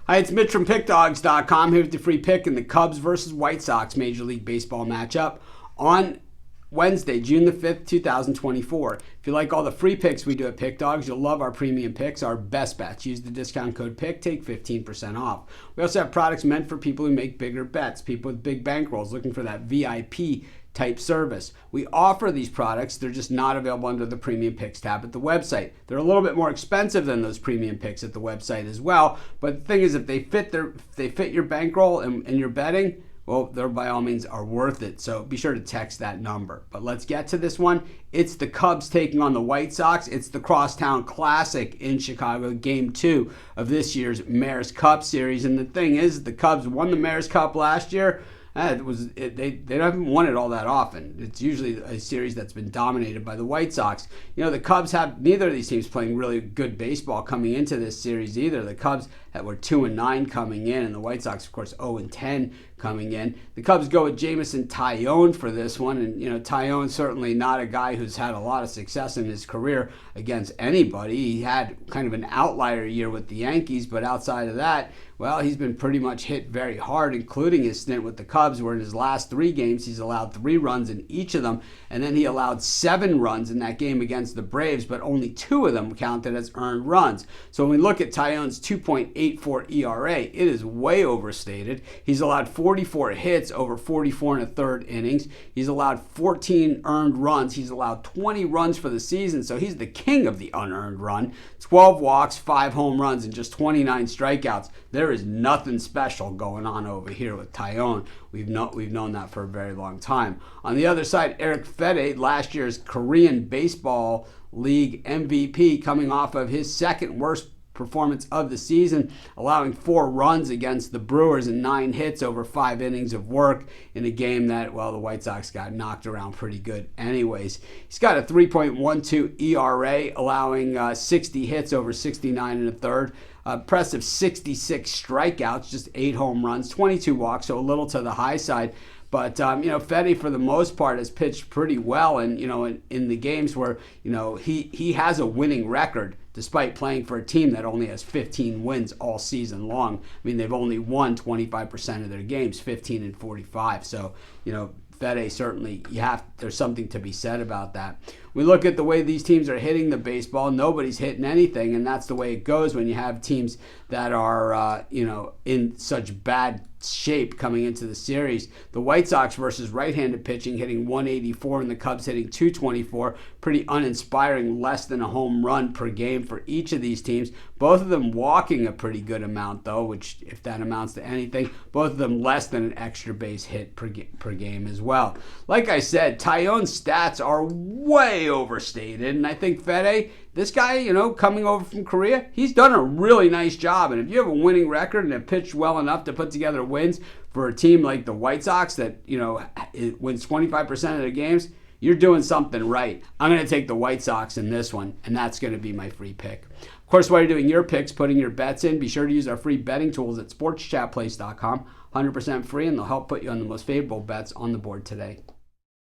Hi, it's Mitch from Pickdawgz.com here with the free pick in the Cubs versus White Sox Major League Baseball matchup on Wednesday, June the 5th, 2024. If you like all the free picks we do at Pick Dawgz, you'll love our premium picks, our best bets. Use the discount code PICK, take 15% off. We also have products meant for people who make bigger bets, people with big bankrolls looking for that VIP type service. We offer these products, they're just not available under the premium picks tab at the website. They're a little bit more expensive than those premium picks at the website as well, but the thing is, if they fit your bankroll and your betting, well, they by all means are worth it. So be sure to text that number. But let's get to this one. It's the Cubs taking on the White Sox. It's the Crosstown Classic in Chicago, Game 2 of this year's Mayor's Cup Series. And the thing is, the Cubs won the Mayor's Cup last year. They haven't won it all that often. It's usually a series that's been dominated by the White Sox. You know, the Cubs have neither of these teams playing really good baseball coming into this series either. The Cubs were 2-9 coming in, and the White Sox, of course, 0-10 coming in. The Cubs go with Jameson Taillon for this one, and you know, Taillon's certainly not a guy who's had a lot of success in his career against anybody. He had kind of an outlier year with the Yankees, but outside of that, well, he's been pretty much hit very hard, including his stint with the Cubs, where in his last 3 games, he's allowed 3 runs in each of them, and then he allowed 7 runs in that game against the Braves, but only 2 of them counted as earned runs. So when we look at Taillon's 2.84 ERA, it is way overstated. He's allowed 44 hits over 44 1/3 innings. He's allowed 14 earned runs. He's allowed 20 runs for the season, so he's the king of the unearned run. 12 walks, 5 home runs, and just 29 strikeouts. There is nothing special going on over here with Taillon. We've known that for a very long time. On the other side, Eric Fede, last year's Korean Baseball League MVP, coming off of his second worst performance of the season, allowing 4 runs against the Brewers and 9 hits over 5 innings of work in a game that, well, the White Sox got knocked around pretty good anyways. He's got a 3.12 ERA, allowing 60 hits over 69 1/3. Impressive 66 strikeouts, just 8 home runs, 22 walks, so a little to the high side. But, you know, Fede, for the most part, has pitched pretty well. And, you know, in the games where, you know, he has a winning record, despite playing for a team that only has 15 wins all season long. I mean, they've only won 25% of their games, 15-45. So, you know, Fede, certainly, there's something to be said about that. We look at the way these teams are hitting the baseball. Nobody's hitting anything, and that's the way it goes when you have teams that are, you know, in such bad shape coming into the series. The White Sox versus right-handed pitching hitting 184 and the Cubs hitting 224. Pretty uninspiring, less than a home run per game for each of these teams. Both of them walking a pretty good amount, though, which, if that amounts to anything, both of them less than an extra base hit per game as well. Like I said, Taillon's stats are way overstated, and I think Fede, this guy, you know, coming over from Korea, he's done a really nice job. And if you have a winning record and have pitched well enough to put together wins for a team like the White Sox that, you know, wins 25% of the games, you're doing something right. I'm going to take the White Sox in this one, and that's going to be my free pick. Of course, while you're doing your picks, putting your bets in, be sure to use our free betting tools at sportschatplace.com. 100% free, and they'll help put you on the most favorable bets on the board today.